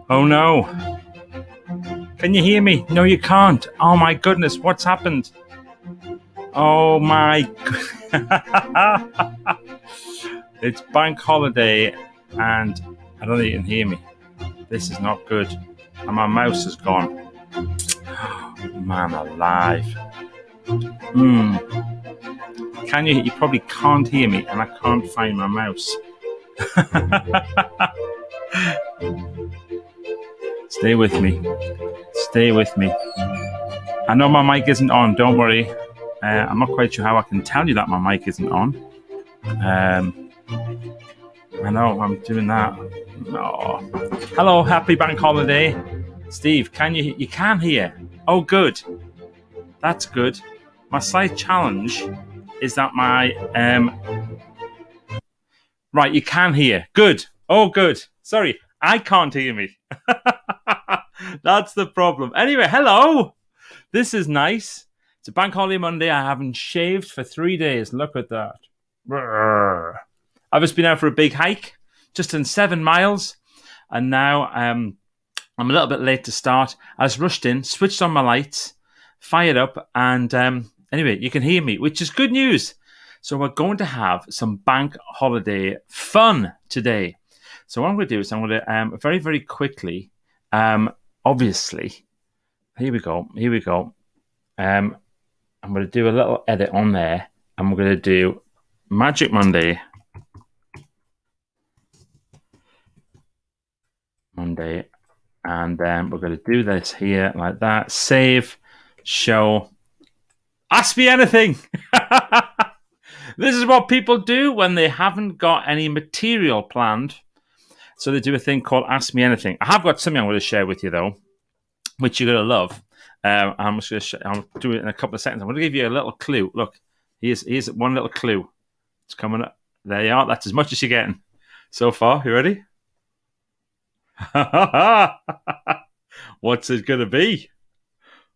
Oh no. Can you hear me? No, you can't. Oh my goodness, what's happened? Oh my. It's bank holiday and I don't think you can hear me. This is not good. And my mouse is gone. Man alive. Can you? You probably can't hear me and I can't find my mouse. Stay with me. Stay with me. I know my mic isn't on, don't worry. I'm not quite sure how I can tell you that my mic isn't on. I know, I'm doing that. Oh. Hello, happy bank holiday. Steve, you can hear? Oh, good. That's good. My slight challenge is that right, you can hear. Good. Oh, good. Sorry, I can't hear me. That's the problem. Anyway, hello. This is nice. It's a bank holiday Monday. I haven't shaved for 3 days. Look at that. I've just been out for a big hike, just done 7 miles. And now I'm a little bit late to start. I just rushed in, switched on my lights, fired up. And anyway, you can hear me, which is good news. So we're going to have some bank holiday fun today. So what I'm going to do is I'm going to very, very quickly, obviously, here we go. I'm going to do a little edit on there, and we're going to do Magic Monday, and then we're going to do this here like that. Save, show, ask me anything. This is what people do when they haven't got any material planned. So they do a thing called Ask Me Anything. I have got something I'm going to share with you, though, which you're going to love. I'm just going to I'll do it in a couple of seconds. I'm going to give you a little clue. Look, here's one little clue. It's coming up. There you are. That's as much as you're getting so far. You ready? What's it going to be?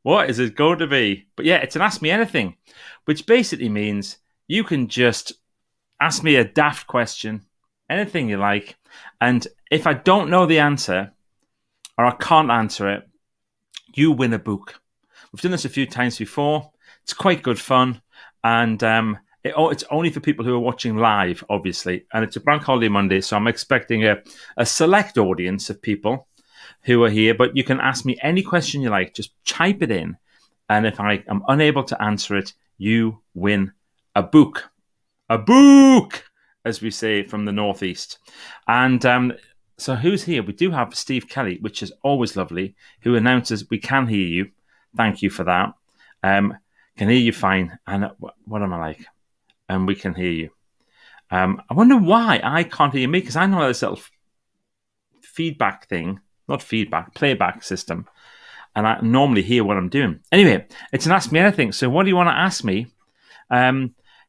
What is it going to be? But yeah, it's an Ask Me Anything, which basically means you can just ask me a daft question, anything you like, and if I don't know the answer or I can't answer it, you win a book. We've done this a few times before. It's quite good fun, and it's only for people who are watching live, obviously, and it's a bank holiday Monday, so I'm expecting a select audience of people who are here, but you can ask me any question you like. Just type it in, and if I am unable to answer it, you win a book. A book, as we say from the Northeast. And so who's here? We do have Steve Kelly, which is always lovely, who announces we can hear you. Thank you for that. Can hear you fine. And what am I like? And we can hear you. I wonder why I can't hear me, because I know this little feedback thing, not feedback, playback system. And I normally hear what I'm doing. Anyway, it's an Ask Me Anything. So what do you want to ask me?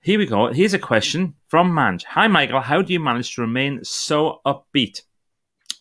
Here we go. Here's a question from Manj. Hi, Michael. How do you manage to remain so upbeat?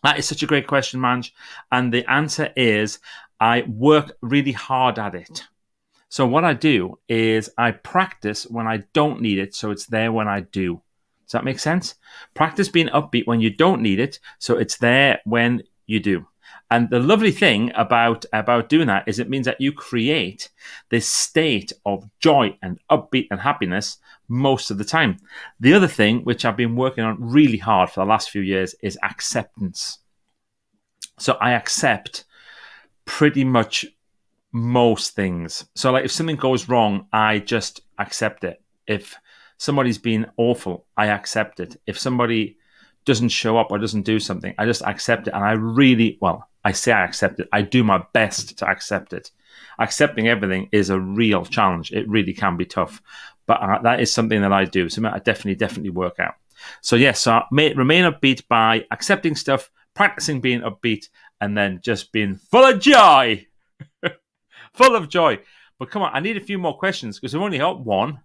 That is such a great question, Manj. And the answer is I work really hard at it. So what I do is I practice when I don't need it, so it's there when I do. Does that make sense? Practice being upbeat when you don't need it, so it's there when you do. And the lovely thing about doing that is it means that you create this state of joy and upbeat and happiness most of the time. The other thing, which I've been working on really hard for the last few years, is acceptance. So I accept pretty much most things. So like if something goes wrong, I just accept it. If somebody's been awful, I accept it. If somebody doesn't show up or doesn't do something, I just accept it. And I say I accept it. I do my best to accept it. Accepting everything is a real challenge. It really can be tough. But that is something that I do. Something I definitely work out. So yes, so remain upbeat by accepting stuff, practicing being upbeat, and then just being full of joy. Full of joy. But come on, I need a few more questions because we've only got one.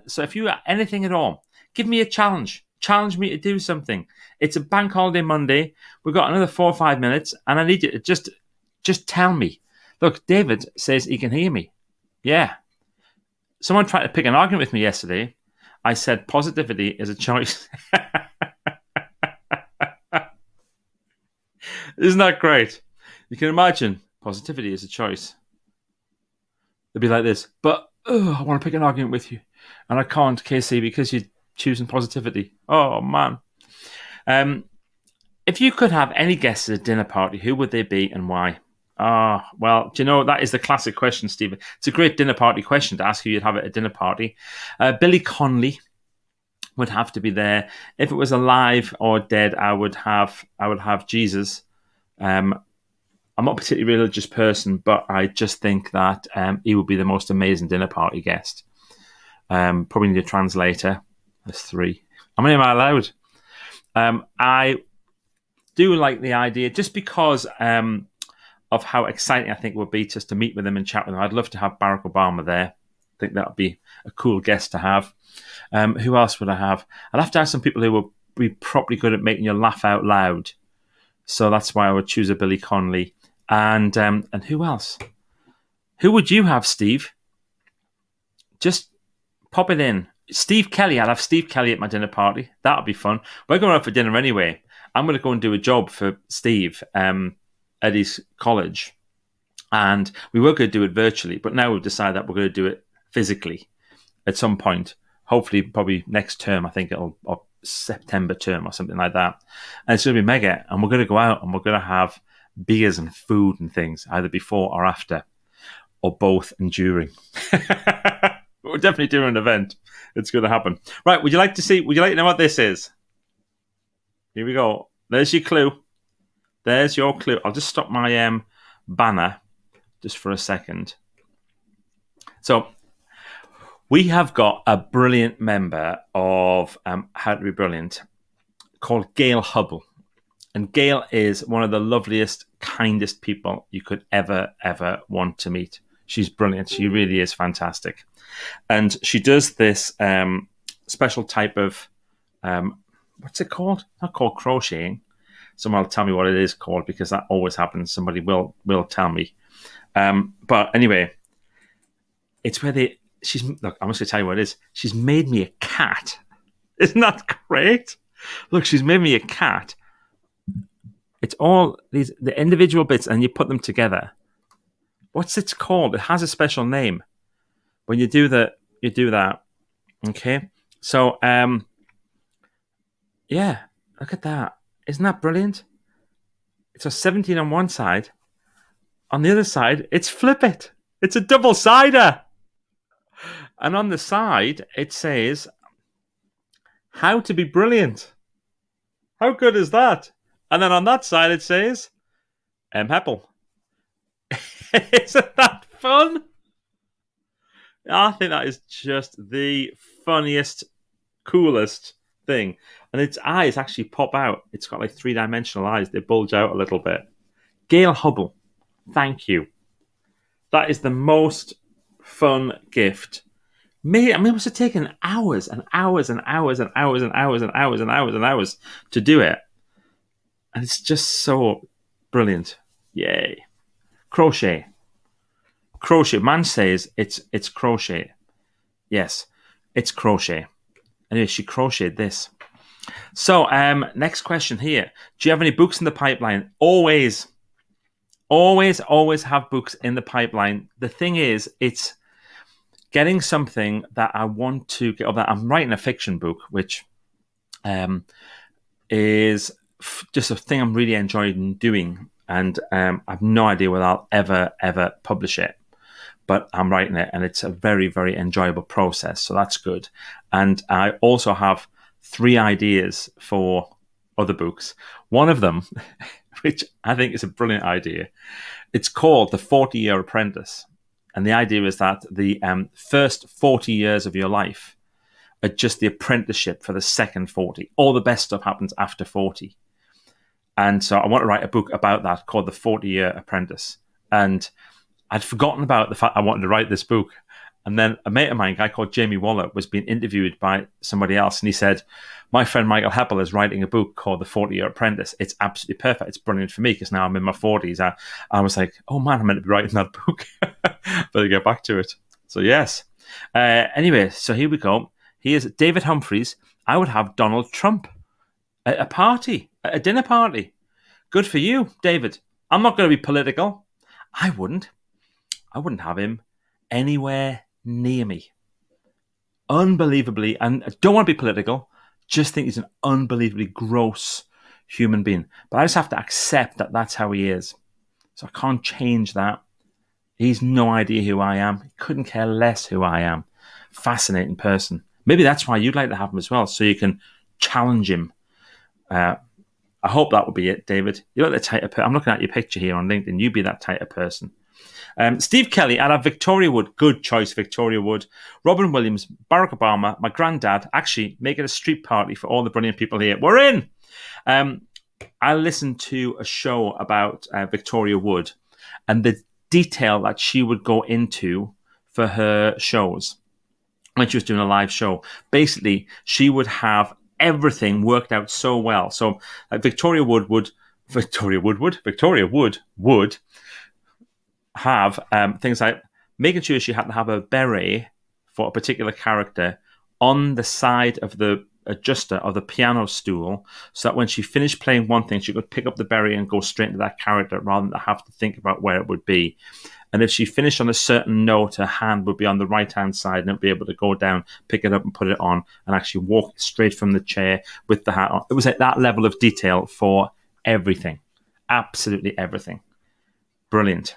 So if you got anything at all, give me a challenge. Challenge me to do something. It's a bank holiday Monday. We've got another 4 or 5 minutes, and I need you to just tell me. Look, David says he can hear me. Yeah. Someone tried to pick an argument with me yesterday. I said positivity is a choice. Isn't that great? You can imagine positivity is a choice. They'd be like this, but I want to pick an argument with you, and I can't, Casey, because you're choosing positivity. Oh man. If you could have any guests at a dinner party, who would they be and why? Well, do you know, that is the classic question, Stephen. It's a great dinner party question to ask who you'd have at a dinner party. Billy Connolly would have to be there. If it was alive or dead, I would have Jesus. I'm not a particularly religious person, but I just think that he would be the most amazing dinner party guest. Probably need a translator. There's 3. How many am I allowed? I do like the idea, just because of how exciting I think it would be just to meet with him and chat with him. I'd love to have Barack Obama there. I think that would be a cool guest to have. Who else would I have? I'd have to have some people who would be properly good at making you laugh out loud. So that's why I would choose a Billy Connolly. And who else? Who would you have, Steve? Just pop it in. Steve Kelly. I'd have Steve Kelly at my dinner party. That would be fun. We're going out for dinner anyway. I'm going to go and do a job for Steve at his college. And we were going to do it virtually, but now we've decided that we're going to do it physically at some point. Hopefully, probably next term. I think or September term or something like that. And it's going to be mega. And we're going to go out and we're going to have beers and food and things, either before or after, or both and during. We're definitely doing an event. It's going to happen. Right, would you like to know what this is? Here we go. There's your clue. There's your clue. I'll just stop my banner just for a second. So, we have got a brilliant member of How to Be Brilliant called Gail Hubble. And Gail is one of the loveliest, kindest people you could ever want to meet. She's brilliant. She really is fantastic. And she does this special type of, what's it called? Not called crocheting. Someone will tell me what it is called, because that always happens. Somebody will tell me. But anyway, it's where look, I'm just going to tell you what it is. She's made me a cat. Isn't that great? Look, she's made me a cat. It's all the individual bits, and you put them together. What's it called? It has a special name. When you do that, Okay. So, yeah, look at that. Isn't that brilliant? It's a 17 on one side. On the other side, it's Flip It. It's a double-sider. And on the side, it says, How to Be Brilliant. How good is that? And then on that side, it says, Heppel. Isn't that fun? I think that is just the funniest, coolest thing. And its eyes actually pop out. It's got like 3-dimensional eyes. They bulge out a little bit. Gail Hubble, thank you. That is the most fun gift. It must have taken hours and hours and hours and hours and hours and hours and hours and hours to do it. And it's just so brilliant. Yay. Crochet. Man says it's crochet. Yes, it's crochet. Anyway, she crocheted this. So, next question here. Do you have any books in the pipeline? Always have books in the pipeline. The thing is, it's getting something that I want to get. I'm writing a fiction book, which is just a thing I'm really enjoying doing, and I have no idea whether I'll ever publish it. But I'm writing it, and it's a very, very enjoyable process, so that's good. And I also have 3 ideas for other books. One of them, which I think is a brilliant idea, it's called The 40-Year Apprentice. And the idea is that the first 40 years of your life are just the apprenticeship for the second 40. All the best stuff happens after 40. And so I want to write a book about that called The 40-Year Apprentice. And I'd forgotten about the fact I wanted to write this book. And then a mate of mine, a guy called Jamie Waller, was being interviewed by somebody else. And he said, my friend Michael Heppel is writing a book called The 40-Year Apprentice. It's absolutely perfect. It's brilliant for me because now I'm in my 40s. I was like, oh man, I'm meant to be writing that book. Better get back to it. So yes. Anyway, so here we go. Here's David Humphreys. I would have Donald Trump at a party, at a dinner party. Good for you, David. I'm not going to be political. I wouldn't have him anywhere near me. Unbelievably, and I don't want to be political, just think he's an unbelievably gross human being. But I just have to accept that that's how he is. So I can't change that. He's no idea who I am. He couldn't care less who I am. Fascinating person. Maybe that's why you'd like to have him as well, so you can challenge him. I hope that would be it, David. You're the type of person. I'm looking at your picture here on LinkedIn. You'd be that type of person. Steve Kelly, I'd have Victoria Wood. Good choice, Victoria Wood. Robin Williams, Barack Obama, my granddad. Actually, make it a street party for all the brilliant people here. We're in. I listened to a show about Victoria Wood and the detail that she would go into for her shows when she was doing a live show. Basically, she would have everything worked out so well. So Victoria Wood would have things like making sure she had to have a beret for a particular character on the side of the adjuster of the piano stool, so that when she finished playing one thing, she could pick up the beret and go straight into that character rather than have to think about where it would be. And if she finished on a certain note, her hand would be on the right-hand side and it would be able to go down, pick it up and put it on, and actually walk straight from the chair with the hat on. It was at that level of detail for everything. Absolutely everything. Brilliant.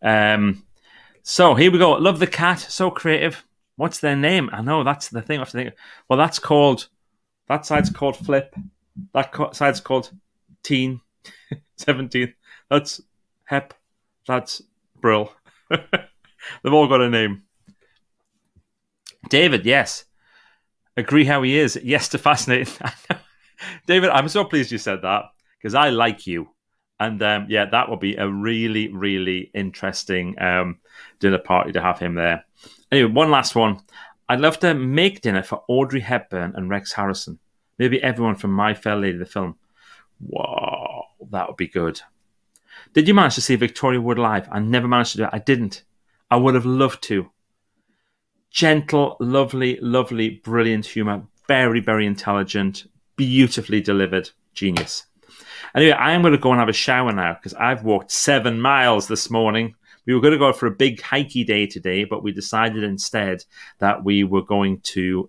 So here we go. Love the cat. So creative. What's their name? I know, that's the thing I have to think. Well, that side's called Flip. That side's called Teen. 17. That's Hep. That's Brill. They've all got a name. David, yes. Agree how he is. Yes to fascinating. David, I'm so pleased you said that, because I like you. And that will be a really, really interesting dinner party to have him there. Anyway, one last one. I'd love to make dinner for Audrey Hepburn and Rex Harrison. Maybe everyone from My Fair Lady, the film. Whoa, that would be good. Did you manage to see Victoria Wood live? I never managed to do it. I didn't. I would have loved to. Gentle, lovely, lovely, brilliant humour. Very, very intelligent. Beautifully delivered. Genius. Anyway, I am going to go and have a shower now because I've walked 7 miles this morning. We were going to go for a big hikey day today, but we decided instead that we were going to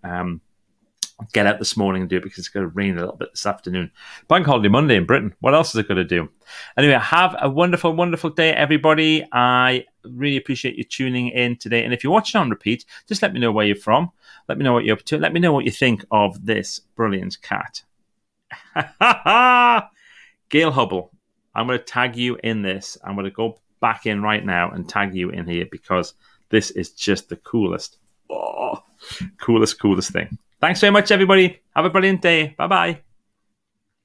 get out this morning and do it because it's going to rain a little bit this afternoon. Bank holiday Monday in Britain. What else is it going to do? Anyway, have a wonderful, wonderful day, everybody. I really appreciate you tuning in today. And if you're watching on repeat, just let me know where you're from. Let me know what you're up to. Let me know what you think of this brilliant cat. Gail Hubble, I'm going to tag you in this. I'm going to go back in right now and tag you in here because this is just the coolest, coolest thing. Thanks very much, everybody. Have a brilliant day. Bye-bye.